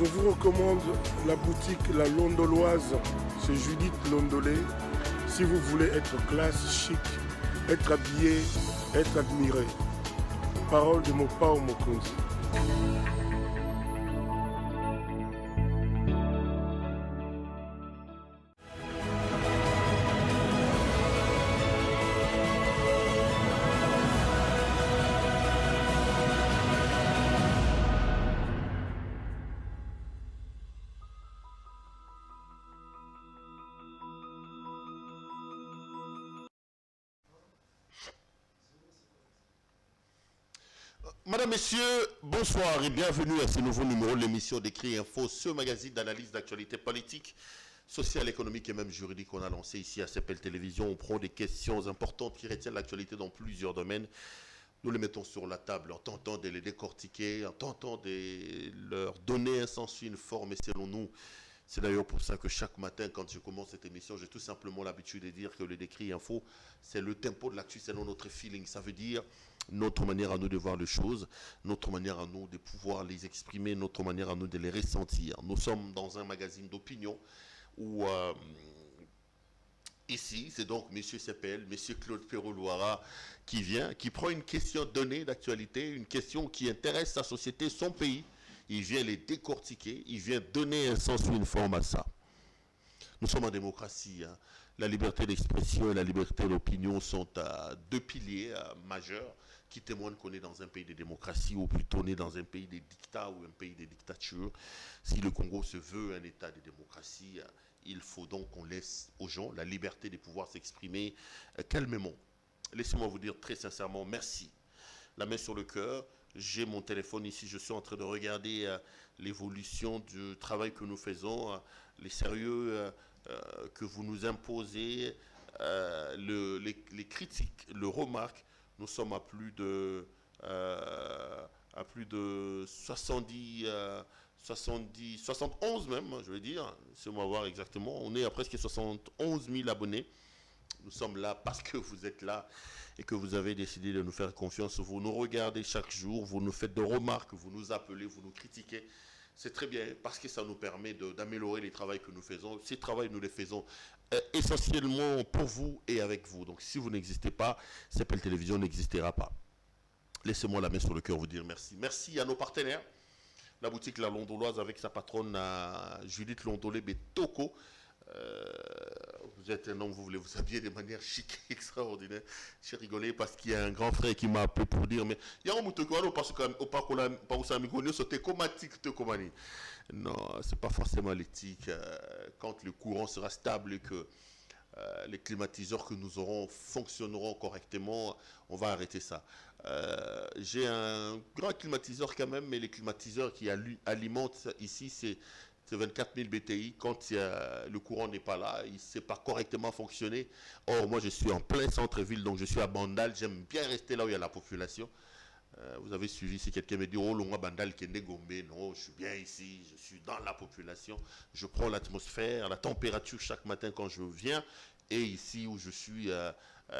Je vous recommande la boutique La Londoloise chez Judith Londolé. Si vous voulez être classe, chic, être habillé, être admiré. Parole de Mopao Mokonzi. Madame, Messieurs, bonsoir et bienvenue à ce nouveau numéro de l'émission d'Écrit Info, ce magazine d'analyse d'actualité politique, sociale, économique et même juridique qu'on a lancé ici à CPL Télévision. On prend des questions importantes qui retiennent l'actualité dans plusieurs domaines. Nous les mettons sur la table en tentant de les décortiquer, en tentant de leur donner un sens, une forme, et selon nous, c'est d'ailleurs pour ça que chaque matin, quand je commence cette émission, j'ai tout simplement l'habitude de dire que le Décrit Info, c'est le tempo de l'actu, c'est notre feeling. Ça veut dire notre manière à nous de voir les choses, notre manière à nous de pouvoir les exprimer, notre manière à nous de les ressentir. Nous sommes dans un magazine d'opinion où ici, c'est donc M. CPL, M. Claude Perrault-Loira qui vient, qui prend une question donnée d'actualité, une question qui intéresse sa société, son pays. Il vient les décortiquer, il vient donner un sens ou une forme à ça. Nous sommes en démocratie. Hein. La liberté d'expression et la liberté d'opinion sont deux piliers majeurs qui témoignent qu'on est dans un pays de démocratie ou plutôt on est dans un pays de dictats ou un pays de dictature. Si le Congo se veut un état de démocratie, il faut donc qu'on laisse aux gens la liberté de pouvoir s'exprimer calmement. Laissez-moi vous dire très sincèrement merci. La main sur le cœur. J'ai mon téléphone ici, je suis en train de regarder l'évolution du travail que nous faisons, les sérieux que vous nous imposez, les critiques, le remarque. Nous sommes à plus de 70, 71 même, je veux dire, laissez-moi voir exactement. On est à presque 71 000 abonnés. Nous sommes là parce que vous êtes là et que vous avez décidé de nous faire confiance. Vous nous regardez chaque jour, vous nous faites des remarques, vous nous appelez, vous nous critiquez. C'est très bien parce que ça nous permet d'améliorer les travaux que nous faisons. Ces travaux, nous les faisons essentiellement pour vous et avec vous. Donc si vous n'existez pas, CPL Télévision n'existera pas. Laissez-moi la main sur le cœur vous dire merci. Merci à nos partenaires. La boutique La Londoloise avec sa patronne Judith Londolé-Betoko. Vous êtes un homme, vous voulez vous habiller de manière chic, extraordinaire. J'ai rigolé parce qu'il y a un grand frère qui m'a appelé pour dire mais il y a un mouton parce que non, c'est pas forcément l'éthique. Quand le courant sera stable et que les climatiseurs que nous aurons fonctionneront correctement, on va arrêter ça. J'ai un grand climatiseur quand même, mais les climatiseurs qui alimentent ici, c'est 24 000 BTI. Quand le courant n'est pas là, il ne sait pas correctement fonctionner. Or, moi, je suis en plein centre-ville, donc je suis à Bandal. J'aime bien rester là où il y a la population. Vous avez suivi, si quelqu'un me dit « Oh, Longwa Bandal, Kende Gombe », non, je suis bien ici, je suis dans la population. Je prends l'atmosphère, la température chaque matin quand je viens. Et ici où je suis,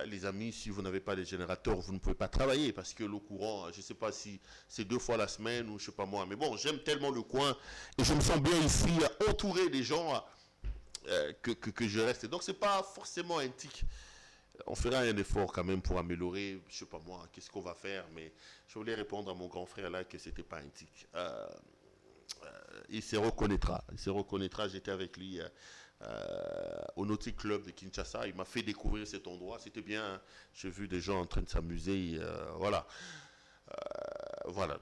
les amis, si vous n'avez pas de générateur, vous ne pouvez pas travailler parce que le courant, je ne sais pas si c'est 2 fois la semaine ou je ne sais pas moi. Mais bon, j'aime tellement le coin et je me sens bien ici, entouré des gens que je reste. Donc, ce n'est pas forcément un tic. On fera un effort quand même pour améliorer, je ne sais pas moi, qu'est-ce qu'on va faire. Mais je voulais répondre à mon grand frère là que ce n'était pas un tic. Il se reconnaîtra. Il se reconnaîtra, j'étais avec lui au Nautic Club de Kinshasa. Il m'a fait découvrir cet endroit. C'était bien. Hein. J'ai vu des gens en train de s'amuser. Voilà. Voilà.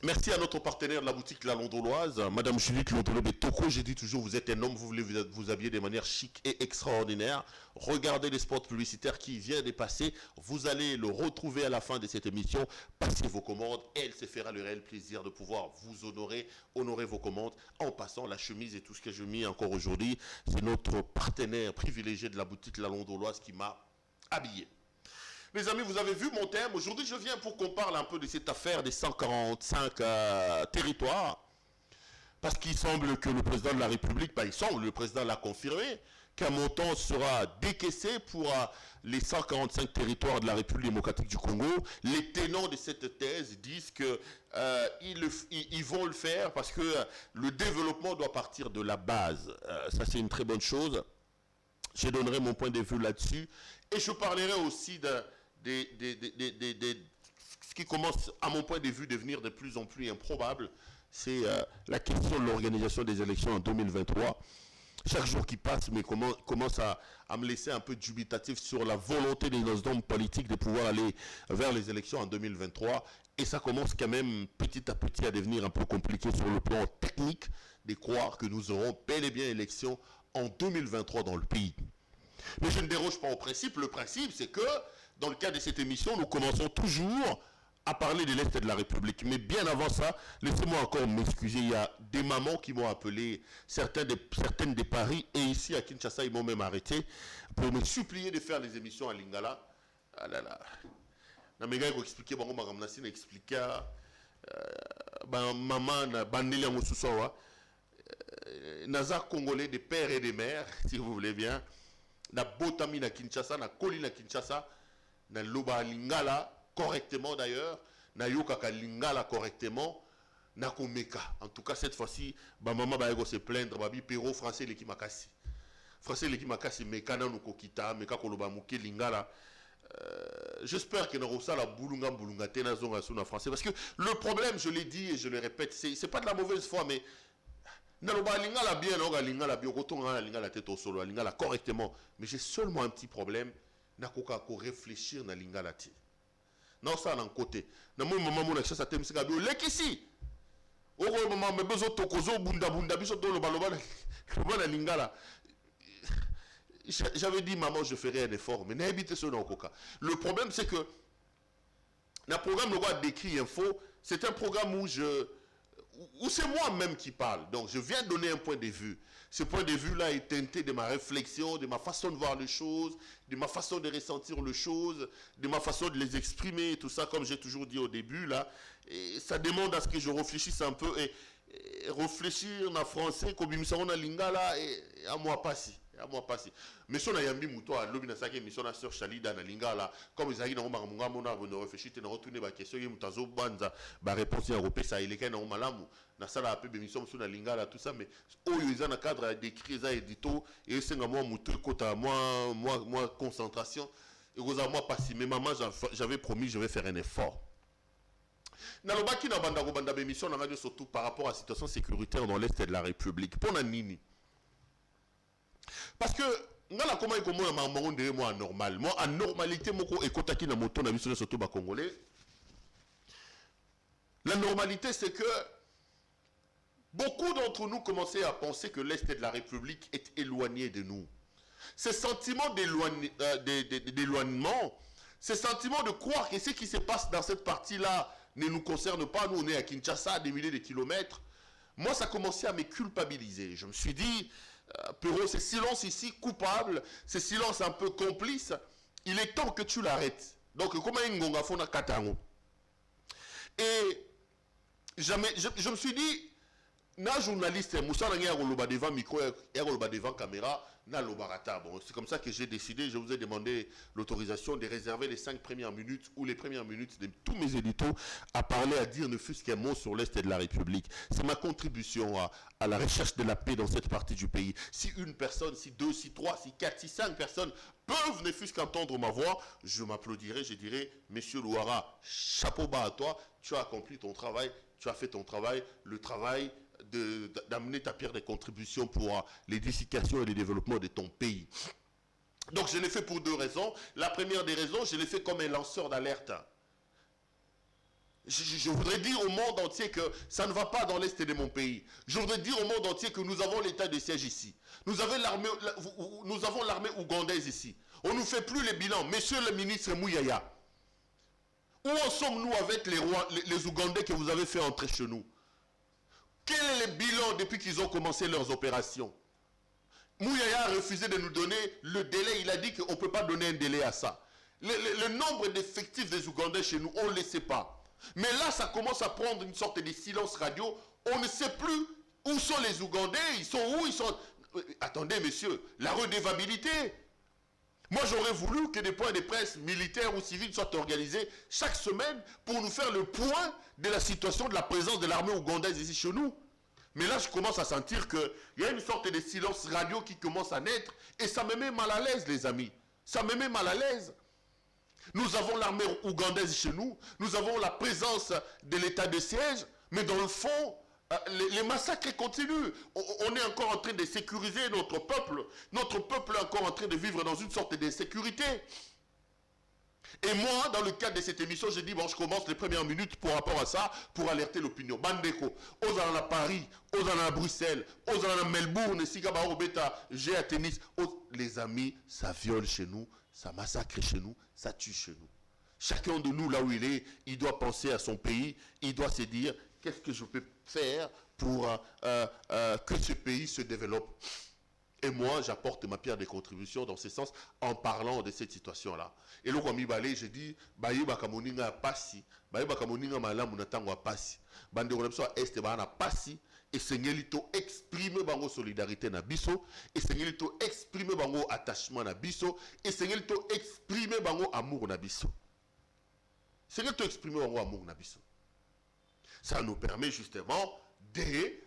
Merci à notre partenaire de la boutique La Londoloise, Madame Judith Londolé-Betoko. J'ai dit toujours, vous êtes un homme, vous voulez vous habiller de manière chic et extraordinaire. Regardez les spots publicitaires qui viennent de passer. Vous allez le retrouver à la fin de cette émission. Passez vos commandes et elle se fera le réel plaisir de pouvoir vous honorer vos commandes en passant la chemise et tout ce que j'ai mis encore aujourd'hui. C'est notre partenaire privilégié de la boutique La Londoloise qui m'a habillé. Les amis, vous avez vu mon thème. Aujourd'hui, je viens pour qu'on parle un peu de cette affaire des 145 territoires. Parce qu'il semble que le président de la République, le président l'a confirmé, qu'un montant sera décaissé pour les 145 territoires de la République démocratique du Congo. Les tenants de cette thèse disent que ils vont le faire parce que le développement doit partir de la base. Ça, c'est une très bonne chose. Je donnerai mon point de vue là-dessus. Et je parlerai aussi de ce qui commence, à mon point de vue, devenir de plus en plus improbable. C'est la question de l'organisation des élections en 2023. Chaque jour qui passe, mais commence à me laisser un peu dubitatif sur la volonté des hommes politiques de pouvoir aller vers les élections en 2023. Et ça commence quand même petit à petit à devenir un peu compliqué sur le plan technique de croire que nous aurons bel et bien élections en 2023 dans le pays. Mais je ne déroge pas au principe. Le principe, c'est que dans le cadre de cette émission, nous commençons toujours à parler de l'Est de la République. Mais bien avant ça, laissez-moi encore m'excuser. Il y a des mamans qui m'ont appelé, certaines de Paris, et ici à Kinshasa, ils m'ont même arrêté pour me supplier de faire les émissions à Lingala. Ah là là. Na mega ko expliquer bango makamna sina expliquer maman na bandeli yango susawa naza congolais de père et de mère si vous voulez bien na botami na Kinshasa na koli na Kinshasa na loba Lingala correctement d'ailleurs, na yokaka Lingala correctement, na komeka. En tout cas, cette fois-ci, maman va se plaindre, babi Péro français l'équipe makasi. Français l'équipe makasi, meka na nukokita, meka koloba muke Lingala. J'espère que na la boulunga te na zonga suna français. Parce que le problème, je l'ai dit et je le répète, c'est pas de la mauvaise foi, mais na loba Lingala bien, na Lingala bien, kotonga Lingala tête au solo, Lingala correctement. Mais j'ai seulement un petit problème, na koka ko réfléchir na Lingala ti. Non, ça d'un côté. Na moi maman mon accès ça t'aime c'est gabio lekisi. Oh maman mais besoin tokozo bunda biso do loba na Lingala. J'avais dit maman je ferai un effort mais n'habitez ce dans coca. Le problème c'est que le programme le roi décrit info, c'est un programme où c'est moi-même qui parle. Donc je viens donner un point de vue. Ce point de vue-là est teinté de ma réflexion, de ma façon de voir les choses, de ma façon de ressentir les choses, de ma façon de les exprimer, tout ça, comme j'ai toujours dit au début, là. Et ça demande à ce que je réfléchisse un peu et réfléchir en français, comme il me semble en lingala, et à moi passer. Mais si on a yambi moutoua, l'objet n'a saki mission na sœur Chalida na lingala, comme ils arrivent dans le monde, on a réfléchi, on a retourné la question, il y a une banza, la réponse est européenne, ça il est qu'un homme malamu, na sala un peu de mission sur la lingala, tout ça, mais oh ils ont un cadre d'écrit ça édito, et c'est moi moutoua côté moi concentration, et vous avez moi passé, mais maman j'avais promis, je vais faire un effort. Nalobaki na banda bémission na radio surtout par rapport à la situation sécuritaire dans l'Est de la République. Pour nini? Parce que ngala comment comment maman de moi normal. Moi en normalité moko ekotaki na moto na biso surtout ba congolais. La normalité c'est que beaucoup d'entre nous commençaient à penser que l'Est de la République est éloigné de nous. Ce sentiment d'éloignement, ce sentiment de croire que ce qui se passe dans cette partie-là ne nous concerne pas, nous on est à Kinshasa, à des milliers de kilomètres. Moi, ça commençait à me culpabiliser. Je me suis dit, Péro, ce silence ici, coupable, ce silence un peu complice, il est temps que tu l'arrêtes. Donc, comment Ngonga Fona Katango? Et je me suis dit, na journaliste, Moussa Nangé a devant micro, a devant caméra, na lobarata. Bon, c'est comme ça que j'ai décidé, je vous ai demandé l'autorisation de réserver les 5 premières minutes ou les premières minutes de tous mes éditos à parler, à dire ne fût-ce qu'un mot sur l'Est de la République. C'est ma contribution à la recherche de la paix dans cette partie du pays. Si une personne, si deux, si trois, si quatre, si 5 personnes peuvent ne fût-ce qu'entendre ma voix, je m'applaudirai, je dirai, Monsieur Louara, chapeau bas à toi, tu as accompli ton travail, tu as fait ton travail, le travail d'amener ta pierre de contribution pour l'édification et le développement de ton pays. Donc je l'ai fait pour 2 raisons. La première des raisons, je l'ai fait comme un lanceur d'alerte. Je voudrais dire au monde entier que ça ne va pas dans l'Est de mon pays. Je voudrais dire au monde entier que nous avons l'état de siège ici. Nous avons l'armée ougandaise ici. On ne nous fait plus les bilans. Monsieur le ministre Mouyaya, où en sommes-nous avec les Ougandais que vous avez fait entrer chez nous? Quel est le bilan depuis qu'ils ont commencé leurs opérations? Mouyaya a refusé de nous donner le délai. Il a dit qu'on ne peut pas donner un délai à ça. Le nombre d'effectifs des Ougandais chez nous, on ne le sait pas. Mais là, ça commence à prendre une sorte de silence radio. On ne sait plus où sont les Ougandais. Ils sont où? Ils sont... Attendez, messieurs, la redevabilité. Moi, j'aurais voulu que des points de presse militaires ou civils soient organisés chaque semaine pour nous faire le point de la situation de la présence de l'armée ougandaise ici chez nous. Mais là, je commence à sentir qu'il y a une sorte de silence radio qui commence à naître et ça me met mal à l'aise, les amis. Ça me met mal à l'aise. Nous avons l'armée ougandaise chez nous, nous avons la présence de l'état de siège, mais dans le fond, les massacres continuent. On est encore en train de sécuriser notre peuple. Notre peuple est encore en train de vivre dans une sorte d'insécurité. Et moi, dans le cadre de cette émission, j'ai dit, bon, je commence les premières minutes pour rapport à ça, pour alerter l'opinion. Bandeko, aux à Paris, aux à Bruxelles, aux à Melbourne, Sigaba Robeta, j'ai à tennis. Les amis, ça viole chez nous, ça massacre chez nous, ça tue chez nous. Chacun de nous, là où il est, il doit penser à son pays, il doit se dire, qu'est-ce que je peux faire pour que ce pays se développe. Et moi, j'apporte ma pierre de contribution dans ce sens en parlant de cette situation-là. Et là, comme il j'ai dit, baye bakamoninga pasi, baye bakamoninga malamu natango pasi. Bande konepso est bana pasi et sengelito exprimer bango solidarité na biso et sengelito exprimer bango attachement na biso et sengelito exprimer bango amour na biso. Sengelito exprimer bango amour na biso. Ça nous permet justement de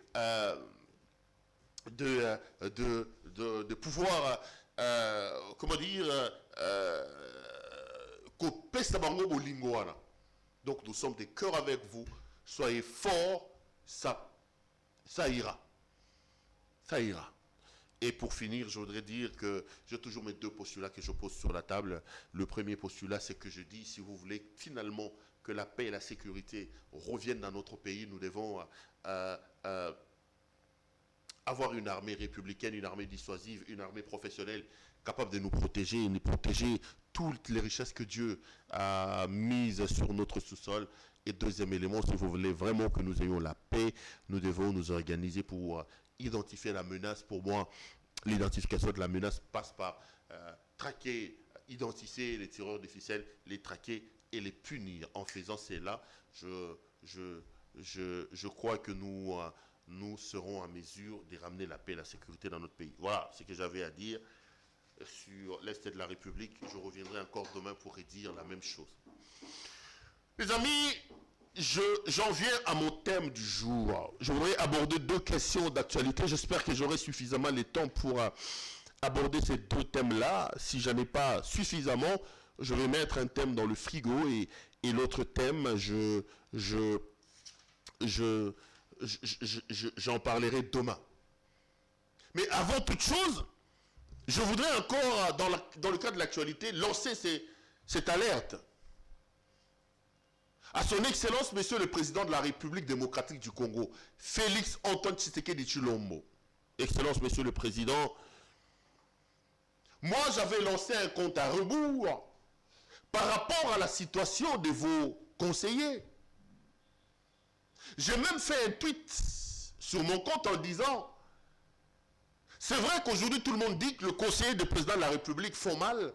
pouvoir, comment dire, donc nous sommes des cœurs avec vous, soyez forts, ça ira. Ça ira. Et pour finir, je voudrais dire que j'ai toujours mes deux postulats que je pose sur la table. Le premier postulat, c'est que je dis, si vous voulez finalement que la paix et la sécurité reviennent dans notre pays, nous devons avoir une armée républicaine, une armée dissuasive, une armée professionnelle capable de nous protéger toutes les richesses que Dieu a mises sur notre sous-sol. Et deuxième élément, si vous voulez vraiment que nous ayons la paix, nous devons nous organiser pour identifier la menace. Pour moi, l'identification de la menace passe par traquer, identifier les tireurs de ficelles, les traquer et les punir. En faisant cela, je crois que nous serons en mesure de ramener la paix et la sécurité dans notre pays. Voilà ce que j'avais à dire sur l'Est de la République. Je reviendrai encore demain pour redire la même chose. Les amis, j'en viens à mon thème du jour. Je voudrais aborder deux questions d'actualité. J'espère que j'aurai suffisamment le temps pour aborder ces deux thèmes-là. Si je n'en ai pas suffisamment, je vais mettre un thème dans le frigo et l'autre thème, j'en parlerai demain. Mais avant toute chose, je voudrais encore, dans le cadre de l'actualité, lancer cette alerte. À son Excellence, Monsieur le Président de la République démocratique du Congo, Félix Antoine Tshisekedi Tshilombo. Excellence, Monsieur le Président, moi j'avais lancé un compte à rebours par rapport à la situation de vos conseillers. J'ai même fait un tweet sur mon compte en disant, c'est vrai qu'aujourd'hui tout le monde dit que le conseiller du président de la République font mal,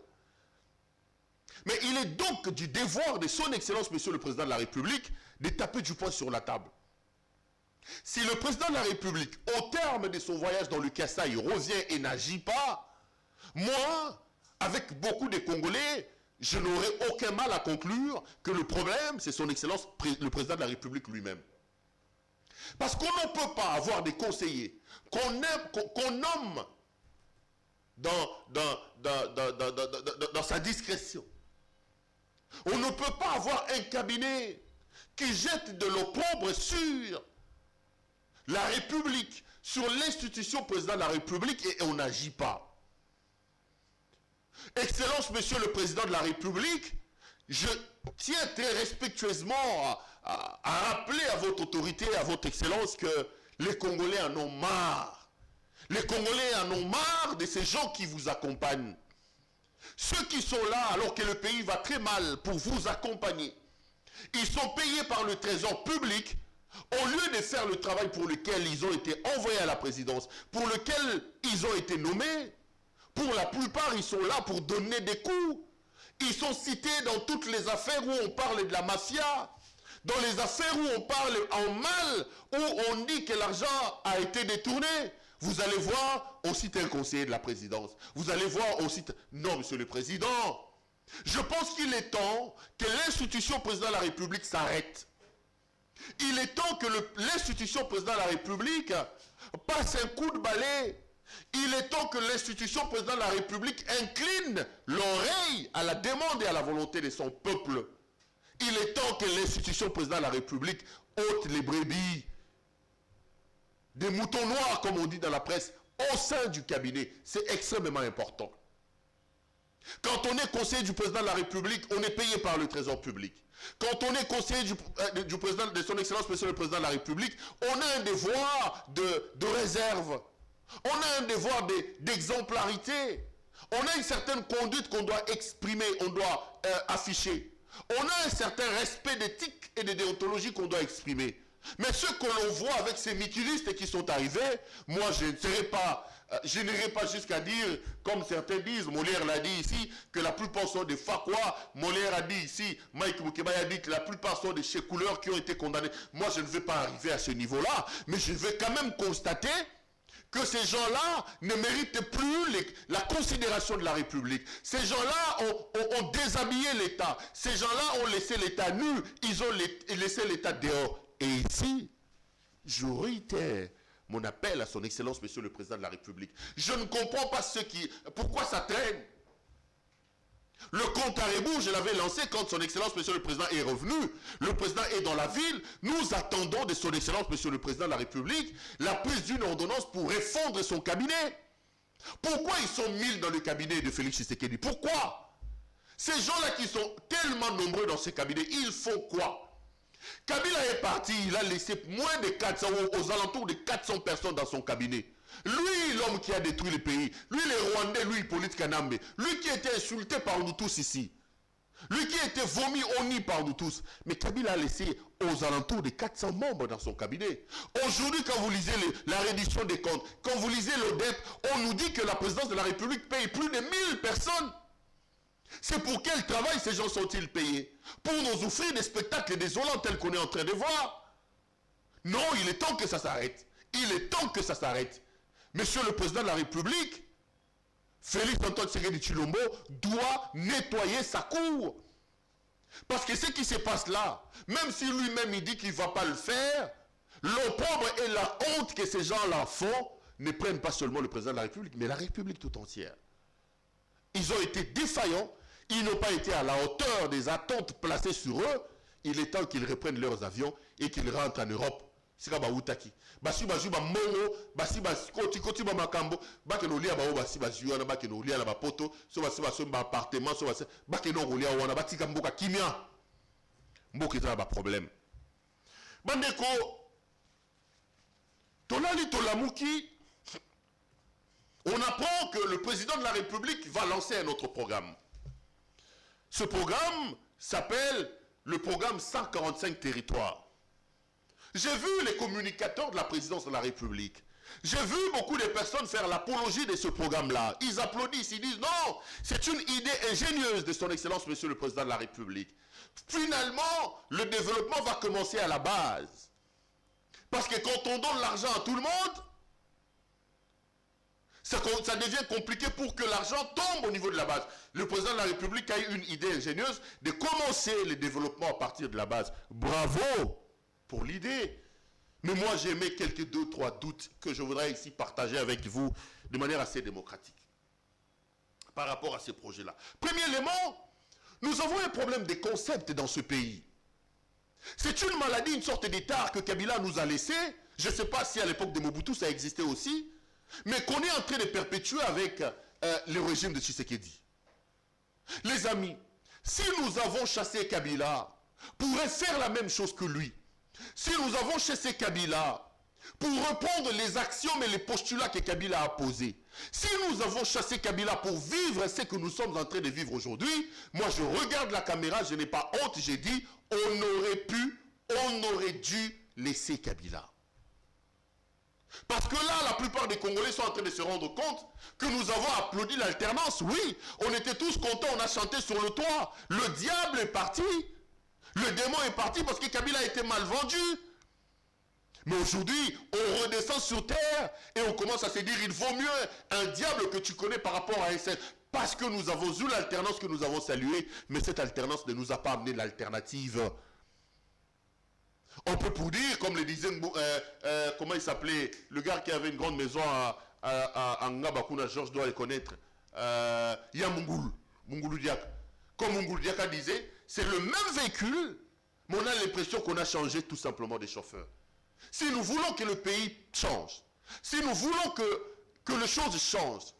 mais il est donc du devoir de son Excellence, Monsieur le Président de la République, de taper du poing sur la table. Si le Président de la République, au terme de son voyage dans le Kasaï, revient et n'agit pas, moi, avec beaucoup de Congolais, je n'aurai aucun mal à conclure que le problème, c'est son Excellence, le Président de la République lui-même. Parce qu'on ne peut pas avoir des conseillers qu'on nomme dans sa discrétion. On ne peut pas avoir un cabinet qui jette de l'opprobre sur la République, sur l'institution président de la République et on n'agit pas. Excellence, Monsieur le Président de la République, je tiens très respectueusement à rappeler à votre autorité, à votre Excellence, que les Congolais en ont marre. Les Congolais en ont marre de ces gens qui vous accompagnent. Ceux qui sont là alors que le pays va très mal pour vous accompagner, ils sont payés par le trésor public au lieu de faire le travail pour lequel ils ont été envoyés à la présidence, pour lequel ils ont été nommés. Pour la plupart, ils sont là pour donner des coups. Ils sont cités dans toutes les affaires où on parle de la mafia, dans les affaires où on parle en mal, où on dit que l'argent a été détourné. Vous allez voir au site un conseiller de la présidence. Vous allez voir au site... Non, monsieur le président. Je pense qu'il est temps que l'institution président de la République s'arrête. Il est temps que l'institution président de la République passe un coup de balai. Il est temps que l'institution président de la République incline l'oreille à la demande et à la volonté de son peuple. Il est temps que l'institution président de la République ôte les brebis, des moutons noirs, comme on dit dans la presse, au sein du cabinet. C'est extrêmement important. Quand on est conseiller du président de la République, on est payé par le trésor public. Quand on est conseiller du président, de son excellence, monsieur le président de la République, on a un devoir de réserve. On a un devoir d'exemplarité. On a une certaine conduite qu'on doit exprimer, on doit afficher. On a un certain respect d'éthique et de déontologie qu'on doit exprimer. Mais ce que l'on voit avec ces miquilistes qui sont arrivés, moi je n'irai pas jusqu'à dire, comme certains disent, Molière l'a dit ici, que la plupart sont des Fakwa. Molière a dit ici, Mike Mukeba a dit que la plupart sont des chécouleurs qui ont été condamnés. Moi je ne vais pas arriver à ce niveau-là, mais je vais quand même constater que ces gens-là ne méritent plus la considération de la République. Ces gens-là ont déshabillé l'État. Ces gens-là ont laissé l'État nu. Ils ont laissé l'État dehors. Et ici, je réitère mon appel à son excellence, monsieur le président de la République. Je ne comprends pas pourquoi ça traîne. Le compte à rebours, je l'avais lancé quand son excellence, monsieur le président, est revenu. Le président est dans la ville. Nous attendons de son excellence, monsieur le président de la République, la prise d'une ordonnance pour refondre son cabinet. Pourquoi ils sont 1000 dans le cabinet de Félix Tshisekedi? Pourquoi? Ces gens-là qui sont tellement nombreux dans ce cabinet, ils font quoi? Kabila est parti, il a laissé moins de 400, aux alentours de 400 personnes dans son cabinet. Lui, l'homme qui a détruit le pays, lui, les Rwandais, lui, Hippolyte Kanambe, lui qui était insulté par nous tous ici, lui qui était vomi au nid par nous tous. Mais Kabila a laissé aux alentours de 400 membres dans son cabinet. Aujourd'hui, quand vous lisez la reddition des comptes, quand vous lisez l'ODEP, on nous dit que la présidence de la République paye plus de 1000 personnes. C'est pour quel travail ces gens sont-ils payés? Pour nous offrir des spectacles désolants tels qu'on est en train de voir? Non, il est temps que ça s'arrête. Il est temps que ça s'arrête. Monsieur le président de la République, Félix Antoine Tshisekedi Tshilombo, doit nettoyer sa cour. Parce que ce qui se passe là, même si lui-même il dit qu'il ne va pas le faire, l'opprobre et la honte que ces gens-là font ne prennent pas seulement le président de la République, mais la République tout entière. Ils ont été défaillants, ils n'ont pas été à la hauteur des attentes placées sur eux. Il est temps qu'ils reprennent leurs avions et qu'ils rentrent en Europe. C'est comme Outaki. Basi bazu ba mongo, basi basi koti ba makambo, ba ke no lia ba basi bazu wana ba ke no lia la ba poto, so basi baso ba appartement, so basi ba ke no lia wana ba tika mboka kimia. Mboka eza ba problème. Bandeko Tolali Tolamuki, on apprend que le président de la République va lancer un autre programme. Ce programme s'appelle le programme 145 territoires. J'ai vu les communicateurs de la présidence de la République. J'ai vu beaucoup de personnes faire l'apologie de ce programme-là. Ils applaudissent, ils disent non, c'est une idée ingénieuse de son excellence, monsieur le président de la République. Finalement, le développement va commencer à la base. Parce que quand on donne l'argent à tout le monde, ça devient compliqué pour que l'argent tombe au niveau de la base. Le président de la République a eu une idée ingénieuse de commencer le développement à partir de la base. Bravo pour l'idée. Mais moi, j'ai mis quelques 2-3 doutes que je voudrais ici partager avec vous de manière assez démocratique par rapport à ces projets-là. Premier élément, nous avons un problème de concept dans ce pays. C'est une maladie, une sorte d'état que Kabila nous a laissé. Je ne sais pas si à l'époque de Mobutu ça existait aussi, mais qu'on est en train de perpétuer avec le régime de Tshisekedi. Les amis, si nous avons chassé Kabila pour faire la même chose que lui, si nous avons chassé Kabila pour reprendre les actions et les postulats que Kabila a posés, si nous avons chassé Kabila pour vivre ce que nous sommes en train de vivre aujourd'hui, moi je regarde la caméra, je n'ai pas honte, j'ai dit, on aurait dû laisser Kabila. Parce que là, la plupart des Congolais sont en train de se rendre compte que nous avons applaudi l'alternance. Oui, on était tous contents, on a chanté sur le toit. Le diable est parti. Le démon est parti parce que Kabila a été mal vendu. Mais aujourd'hui, on redescend sur terre et on commence à se dire, il vaut mieux un diable que tu connais par rapport à un saint. Parce que nous avons eu l'alternance que nous avons saluée, mais cette alternance ne nous a pas amené l'alternative. On peut pour dire, comme le disait, comment il s'appelait, le gars qui avait une grande maison à Ngabakuna, Georges doit le connaître, Mungulu Diak. Comme Mungulu Diak disait, c'est le même véhicule, mais on a l'impression qu'on a changé tout simplement des chauffeurs. Si nous voulons que le pays change, si nous voulons que les choses changent,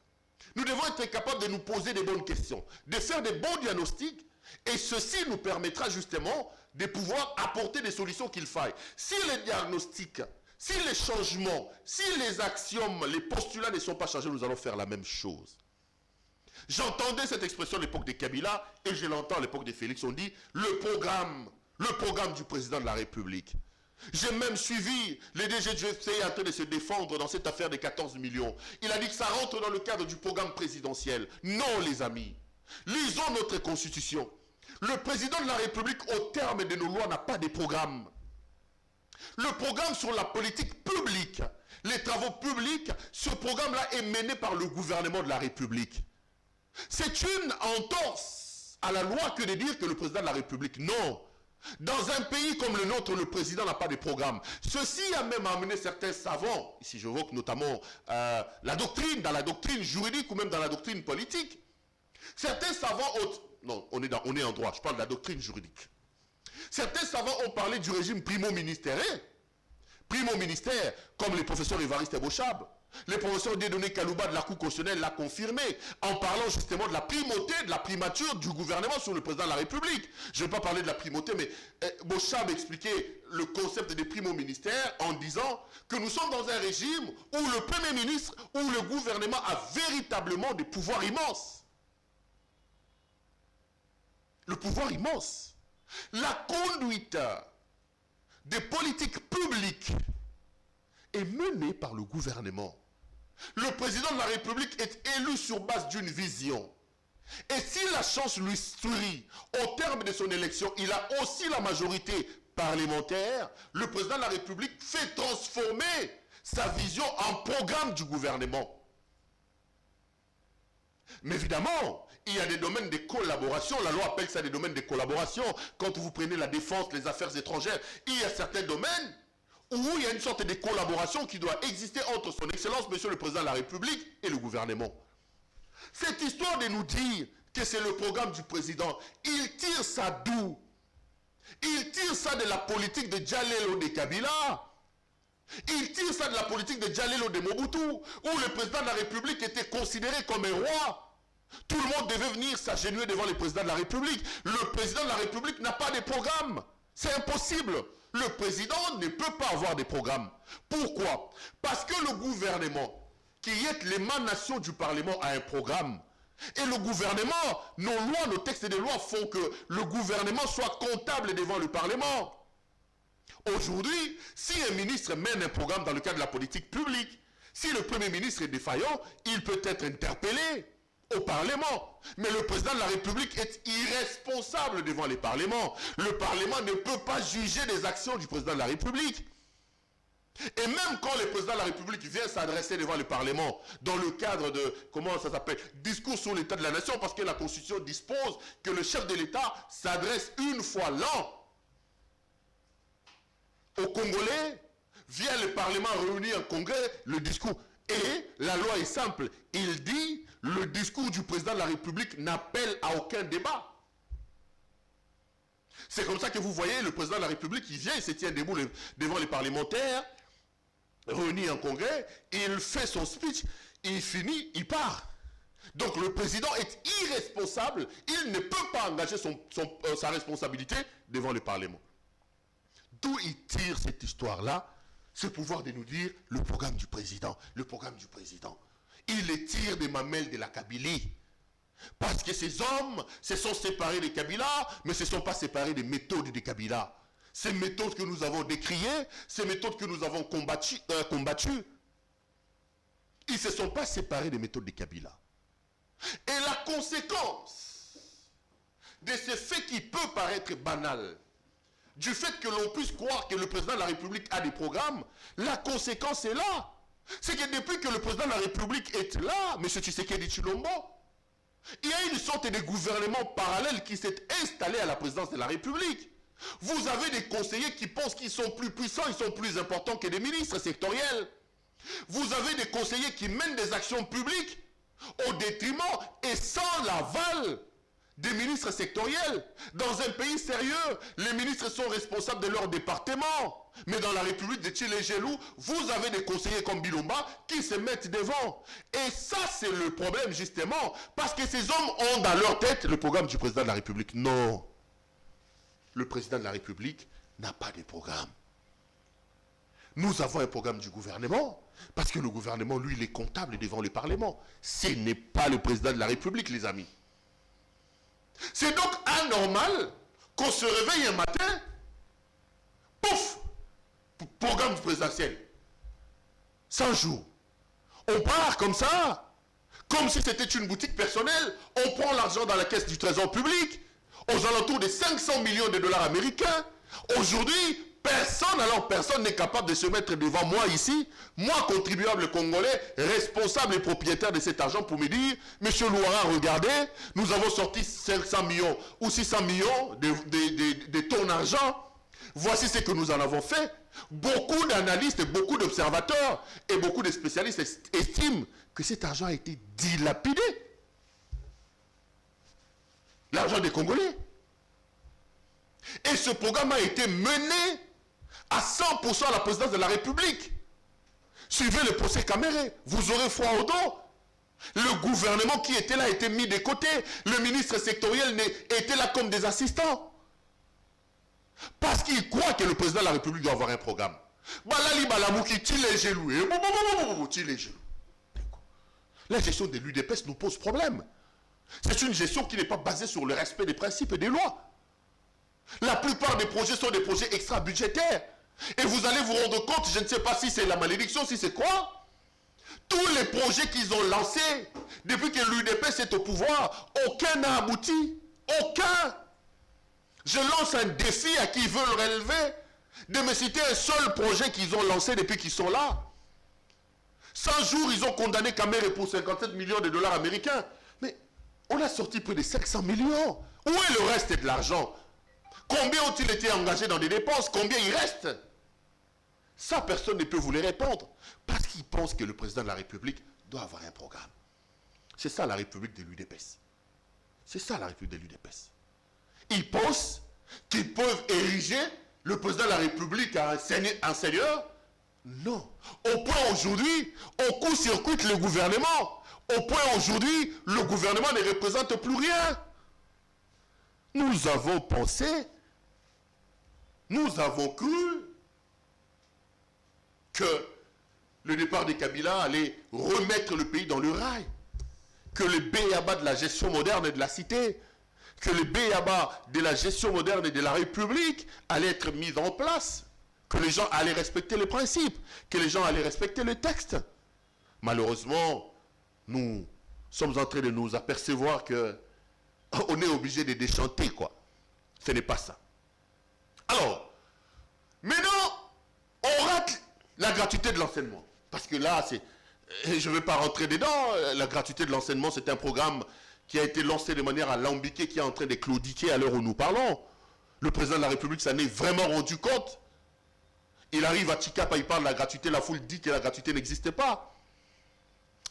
nous devons être capables de nous poser des bonnes questions, de faire des bons diagnostics, et ceci nous permettra justement de pouvoir apporter des solutions qu'il faille. Si les diagnostics, si les changements, si les axiomes, les postulats ne sont pas changés, nous allons faire la même chose. J'entendais cette expression à l'époque de Kabila, et je l'entends à l'époque de Félix, on dit le programme du président de la République. J'ai même suivi le DG du FCI en train de se défendre dans cette affaire des 14 millions. Il a dit que ça rentre dans le cadre du programme présidentiel. Non, les amis. Lisons notre constitution. Le président de la République, au terme de nos lois, n'a pas de programme. Le programme sur la politique publique, les travaux publics, ce programme-là est mené par le gouvernement de la République. C'est une entorse à la loi que de dire que le président de la République, non. Dans un pays comme le nôtre, le président n'a pas de programme. Ceci a même amené certains savants, ici j'évoque notamment la doctrine, dans la doctrine juridique ou même dans la doctrine politique. Certains savants, non, on est en droit, je parle de la doctrine juridique. Certains savants ont parlé du régime primo-ministériel. Primo-ministère, comme les professeurs Évariste Bochab. Les professeurs Dieudonné Kalouba de la Cour constitutionnelle l'a confirmé en parlant justement de la primauté, de la primature du gouvernement sur le président de la République. Je ne vais pas parler de la primauté, mais Bochab expliquait le concept des primo-ministères en disant que nous sommes dans un régime où le Premier ministre, où le gouvernement a véritablement des pouvoirs immenses. Le pouvoir immense. La conduite des politiques publiques est menée par le gouvernement. Le président de la République est élu sur base d'une vision. Et si la chance lui sourit, au terme de son élection, il a aussi la majorité parlementaire, le président de la République fait transformer sa vision en programme du gouvernement. Mais évidemment, il y a des domaines de collaboration, la loi appelle ça des domaines de collaboration. Quand vous prenez la défense, les affaires étrangères, il y a certains domaines où il y a une sorte de collaboration qui doit exister entre son Excellence, Monsieur le Président de la République et le gouvernement. Cette histoire de nous dire que c'est le programme du président, il tire ça d'où? Il tire ça de la politique de Djalelo de Kabila. Il tire ça de la politique de Djalelo de Mobutu, où le président de la République était considéré comme un roi. Tout le monde devait venir s'agenouiller devant le président de la République. Le président de la République n'a pas de programme. C'est impossible. Le président ne peut pas avoir de programme. Pourquoi? Parce que le gouvernement, qui est l'émanation du Parlement, a un programme. Et le gouvernement, nos lois, nos textes de loi font que le gouvernement soit comptable devant le Parlement. Aujourd'hui, si un ministre mène un programme dans le cadre de la politique publique, si le Premier ministre est défaillant, il peut être interpellé au Parlement. Mais le président de la République est irresponsable devant les parlements. Le Parlement ne peut pas juger des actions du président de la République. Et même quand le président de la République vient s'adresser devant le Parlement, dans le cadre de, comment ça s'appelle, discours sur l'état de la nation, parce que la Constitution dispose que le chef de l'État s'adresse une fois l'an aux Congolais, via le Parlement réuni en congrès, le discours. Et la loi est simple. Il dit, le discours du président de la République n'appelle à aucun débat. C'est comme ça que vous voyez le président de la République, il vient, il se tient debout devant les parlementaires, réunis en congrès, il fait son speech, il finit, il part. Donc le président est irresponsable, il ne peut pas engager sa responsabilité devant le Parlement. D'où il tire cette histoire-là, ce pouvoir de nous dire le programme du président, le programme du président. Il les tire des mamelles de la Kabylie. Parce que ces hommes se sont séparés de Kabila, mais ne se sont pas séparés des méthodes de Kabila. Ces méthodes que nous avons décriées, ces méthodes que nous avons combattues, ils ne se sont pas séparés des méthodes de Kabila. Et la conséquence de ce fait qui peut paraître banal, du fait que l'on puisse croire que le président de la République a des programmes, la conséquence est là. C'est que depuis que le président de la République est là, M. Tshisekedi Tshilombo, il y a une sorte de gouvernement parallèle qui s'est installé à la présidence de la République. Vous avez des conseillers qui pensent qu'ils sont plus puissants, ils sont plus importants que des ministres sectoriels. Vous avez des conseillers qui mènent des actions publiques au détriment et sans l'aval des ministres sectoriels. Dans un pays sérieux, les ministres sont responsables de leur département. Mais dans la République de Tchilé-Gelou, vous avez des conseillers comme Bilomba qui se mettent devant. Et ça, c'est le problème, justement. Parce que ces hommes ont dans leur tête le programme du président de la République. Non. Le président de la République n'a pas de programme. Nous avons un programme du gouvernement, parce que le gouvernement, lui, il est comptable devant le Parlement. Ce n'est pas le président de la République, les amis. C'est donc anormal qu'on se réveille un matin, pouf, programme présidentiel. 100 jours. On part comme ça, comme si c'était une boutique personnelle. On prend l'argent dans la caisse du trésor public, aux alentours de 500 millions de dollars américains. Aujourd'hui, personne n'est capable de se mettre devant moi ici, moi contribuable congolais, responsable et propriétaire de cet argent pour me dire, Monsieur Louara, regardez, nous avons sorti 500 millions ou 600 millions de ton argent. Voici ce que nous en avons fait. Beaucoup d'analystes, beaucoup d'observateurs et beaucoup de spécialistes estiment que cet argent a été dilapidé. L'argent des Congolais. Et ce programme a été mené à 100% à la présidence de la République. Suivez le procès Caméré, vous aurez froid au dos. Le gouvernement qui était là a été mis de côté. Le ministre sectoriel était là comme des assistants. Parce qu'il croit que le président de la République doit avoir un programme. La gestion de l'UDPS nous pose problème. C'est une gestion qui n'est pas basée sur le respect des principes et des lois. La plupart des projets sont des projets extra-budgétaires. Et vous allez vous rendre compte, je ne sais pas si c'est la malédiction, si c'est quoi. Tous les projets qu'ils ont lancés, depuis que l'UDPS est au pouvoir, aucun n'a abouti. Aucun. Je lance un défi à qui veut le relever, de me citer un seul projet qu'ils ont lancé depuis qu'ils sont là. 100 jours, ils ont condamné Kamere pour 57 millions de dollars américains. Mais on a sorti près de 500 millions. Où est le reste de l'argent? Combien ont-ils été engagés dans des dépenses? Combien il reste? Ça, personne ne peut vous les répondre. Parce qu'ils pensent que le président de la République doit avoir un programme. C'est ça la République de l'UDPS. C'est ça la République de l'UDPS. Ils pensent qu'ils peuvent ériger le président de la République en seigneur. Non. Au point aujourd'hui, on court-circuite le gouvernement. Au point aujourd'hui, le gouvernement ne représente plus rien. Nous avons pensé, nous avons cru que le départ de Kabila allait remettre le pays dans le rail, que le B.A.B.A. de la gestion moderne de la cité, que le B.A.B.A. de la gestion moderne de la République allait être mis en place, que les gens allaient respecter les principes, que les gens allaient respecter le texte. Malheureusement, nous sommes en train de nous apercevoir que on est obligé de déchanter, quoi. Ce n'est pas ça. Alors, maintenant, on rate la gratuité de l'enseignement. Parce que là, je ne vais pas rentrer dedans. La gratuité de l'enseignement, c'est un programme qui a été lancé de manière alambiquée, qui est en train de claudiquer à l'heure où nous parlons. Le président de la République s'en est vraiment rendu compte. Il arrive à Tchikapa, il parle de la gratuité, la foule dit que la gratuité n'existe pas.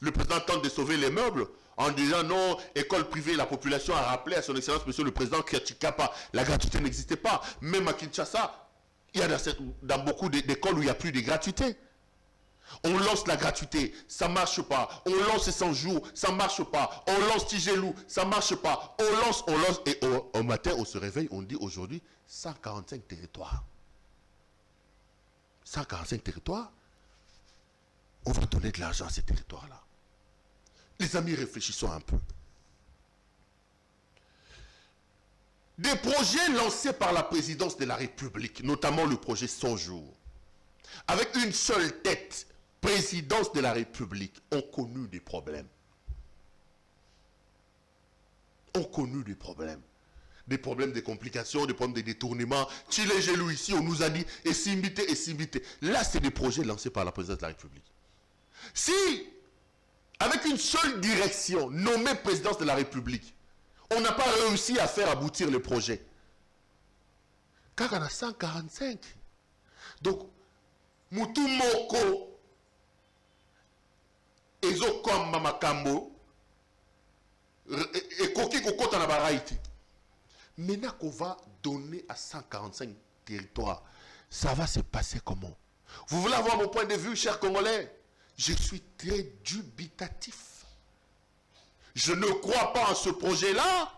Le président tente de sauver les meubles en disant non, école privée, la population a rappelé à son excellence, monsieur le président, qu'à Tchikapa, la gratuité n'existait pas. Même à Kinshasa, il y a dans beaucoup d'écoles où il n'y a plus de gratuité. On lance la gratuité, ça ne marche pas. On lance 100 jours, ça ne marche pas. On lance Tigelou, ça ne marche pas. On lance. Et au matin, on se réveille, on dit aujourd'hui 145 territoires. 145 territoires, on va donner de l'argent à ces territoires-là. Les amis, réfléchissons un peu. Des projets lancés par la présidence de la République, notamment le projet 100 jours, avec une seule tête, présidence de la République, ont connu des problèmes. Ont connu des problèmes. des problèmes, des complications, des problèmes de détournement. Chile, Gelou ici, on nous a dit, et Simbité, et Simbité. Là, c'est des projets lancés par la présidence de la République. Si, avec une seule direction, nommée présidence de la République, on n'a pas réussi à faire aboutir le projet, car on a 145. Donc, Moutou Moko, Ezo comme Mamakambo, et Koki Kokota na Baraïti. Maintenant qu'on va donner à 145 territoires, ça va se passer comment? Vous voulez avoir mon point de vue, chers Congolais? Je suis très dubitatif. Je ne crois pas en ce projet-là.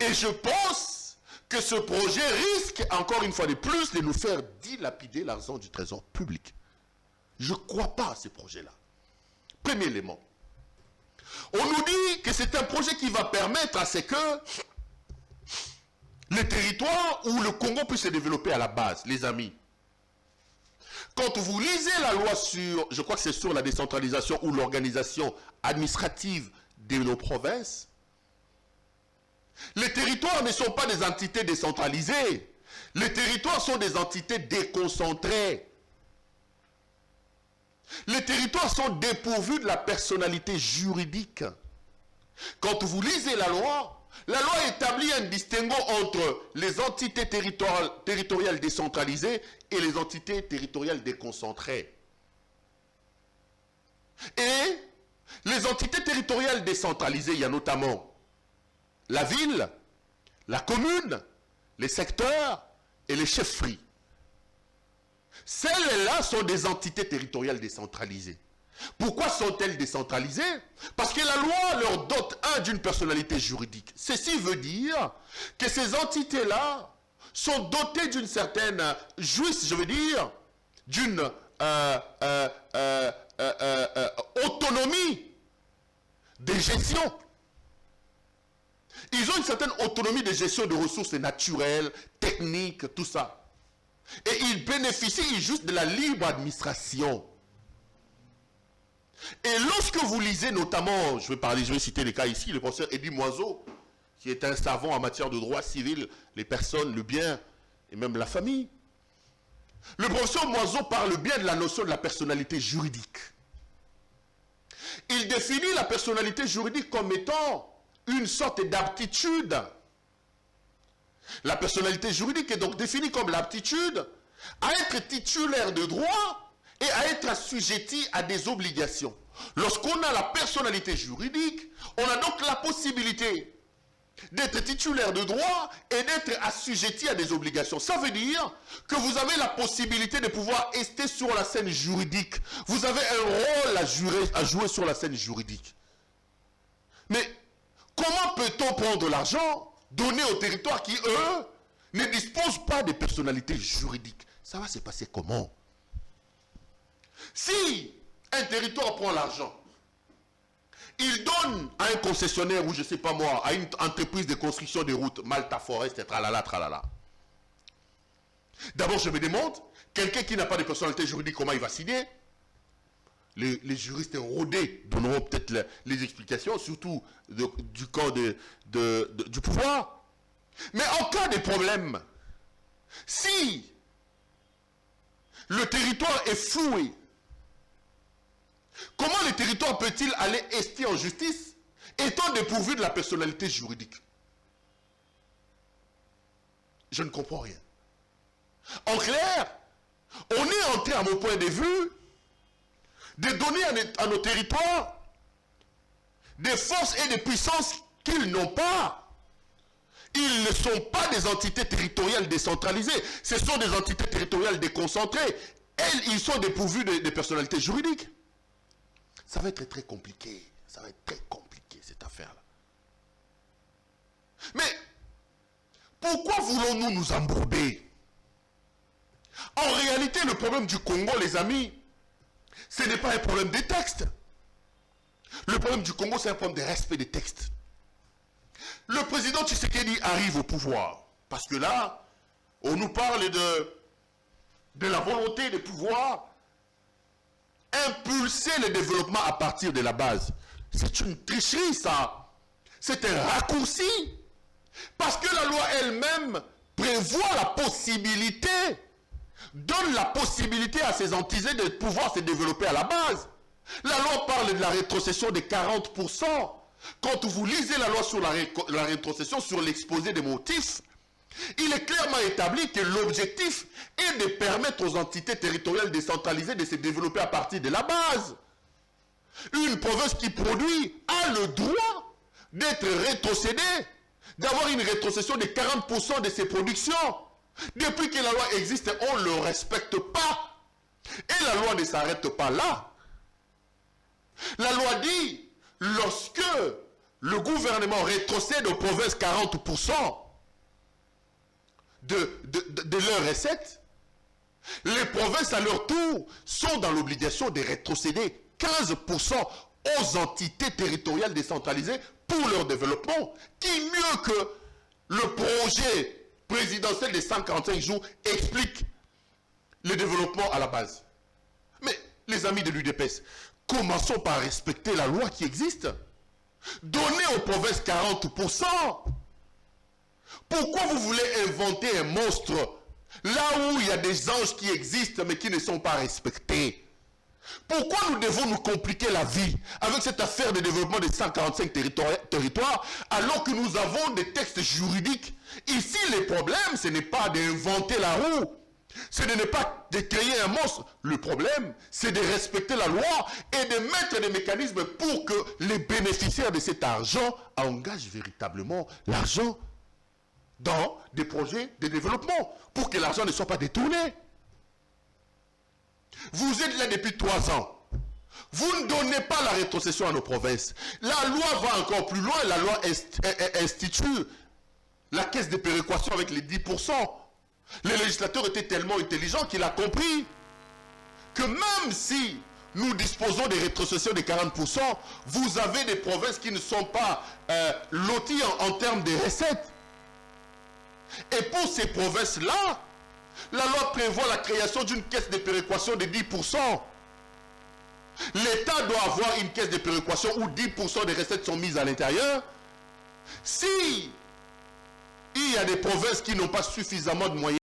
Et je pense que ce projet risque, encore une fois de plus, de nous faire dilapider l'argent du trésor public. Je ne crois pas à ce projet-là. Premier élément. On nous dit que c'est un projet qui va permettre à ce que les territoires où le Congo puisse se développer à la base, les amis. Quand vous lisez la loi sur, je crois que c'est sur la décentralisation ou l'organisation administrative de nos provinces, les territoires ne sont pas des entités décentralisées. Les territoires sont des entités déconcentrées. Les territoires sont dépourvus de la personnalité juridique. Quand vous lisez la loi établit un distinguo entre les entités territoriales décentralisées et les entités territoriales déconcentrées. Et les entités territoriales décentralisées, il y a notamment la ville, la commune, les secteurs et les chefferies. Celles-là sont des entités territoriales décentralisées. Pourquoi sont-elles décentralisées? Parce que la loi leur dote d'une personnalité juridique. Ceci veut dire que ces entités-là sont dotées d'une certaine jouissance, je veux dire, d'une autonomie de gestion. Ils ont une certaine autonomie de gestion de ressources naturelles, techniques, tout ça. Et ils bénéficient juste de la libre administration. Et lorsque vous lisez notamment, je vais citer les cas ici, le professeur Eddy Moiseau, qui est un savant en matière de droit civil, les personnes, le bien et même la famille. Le professeur Moiseau parle bien de la notion de la personnalité juridique. Il définit la personnalité juridique comme étant une sorte d'aptitude. La personnalité juridique est donc définie comme l'aptitude à être titulaire de droit et à être assujetti à des obligations. Lorsqu'on a la personnalité juridique, on a donc la possibilité d'être titulaire de droit et d'être assujetti à des obligations. Ça veut dire que vous avez la possibilité de pouvoir rester sur la scène juridique. Vous avez un rôle à jouer sur la scène juridique. Mais comment peut-on prendre l'argent donné aux territoires qui, eux, ne disposent pas de personnalité juridique? Ça va se passer comment? Si un territoire prend l'argent, il donne à un concessionnaire ou je ne sais pas moi, à une entreprise de construction de routes, Malta Forest, tralala, tralala. D'abord, je me demande, quelqu'un qui n'a pas de personnalité juridique, comment il va signer? Les juristes rodés donneront peut-être les explications, surtout du camp du pouvoir. Mais en cas de problème, si le territoire est floué, comment le territoire peut-il aller ester en justice étant dépourvu de la personnalité juridique? Je ne comprends rien. En clair, on est en train, à mon point de vue, de donner à nos territoires des forces et des puissances qu'ils n'ont pas. Ils ne sont pas des entités territoriales décentralisées. Ce sont des entités territoriales déconcentrées. Ils sont dépourvus de personnalités juridiques. Ça va être très compliqué. Ça va être très compliqué, cette affaire-là. Mais, pourquoi voulons-nous nous embourber? En réalité, le problème du Congo, les amis, ce n'est pas un problème des textes. Le problème du Congo, c'est un problème de respect des textes. Le président Tshisekedi arrive au pouvoir. Parce que là, on nous parle de la volonté de pouvoir impulser le développement à partir de la base. C'est une tricherie, ça. C'est un raccourci. Parce que la loi elle-même prévoit la possibilité, donne la possibilité à ces entités de pouvoir se développer à la base. La loi parle de la rétrocession de 40%. Quand vous lisez la loi sur la rétrocession, sur l'exposé des motifs, il est clairement établi que l'objectif est de permettre aux entités territoriales décentralisées de se développer à partir de la base. Une province qui produit a le droit d'être rétrocédée, d'avoir une rétrocession de 40% de ses productions. Depuis que la loi existe, on ne le respecte pas. Et la loi ne s'arrête pas là. La loi dit, lorsque le gouvernement rétrocède aux provinces 40% de leurs recettes, les provinces à leur tour sont dans l'obligation de rétrocéder 15% aux entités territoriales décentralisées pour leur développement. Qui mieux que le projet présidentiel des 145 jours explique le développement à la base. Mais les amis de l'UDPS, commençons par respecter la loi qui existe. Donnez aux provinces 40%. Pourquoi vous voulez inventer un monstre là où il y a des anges qui existent mais qui ne sont pas respectés? Pourquoi nous devons nous compliquer la vie avec cette affaire de développement des 145 territoires alors que nous avons des textes juridiques? Ici, le problème, ce n'est pas d'inventer la roue, ce n'est pas de créer un monstre. Le problème, c'est de respecter la loi et de mettre des mécanismes pour que les bénéficiaires de cet argent engagent véritablement l'argent dans des projets de développement pour que l'argent ne soit pas détourné. Vous êtes là depuis 3 ans. Vous ne donnez pas la rétrocession à nos provinces. La loi va encore plus loin. La loi institue la caisse de péréquation avec les 10%. Le législateur était tellement intelligent qu'il a compris que même si nous disposons des rétrocessions de 40%, vous avez des provinces qui ne sont pas loties en termes de recettes. Et pour ces provinces-là, la loi prévoit la création d'une caisse de péréquation de 10%. L'État doit avoir une caisse de péréquation où 10% des recettes sont mises à l'intérieur. Si il y a des provinces qui n'ont pas suffisamment de moyens,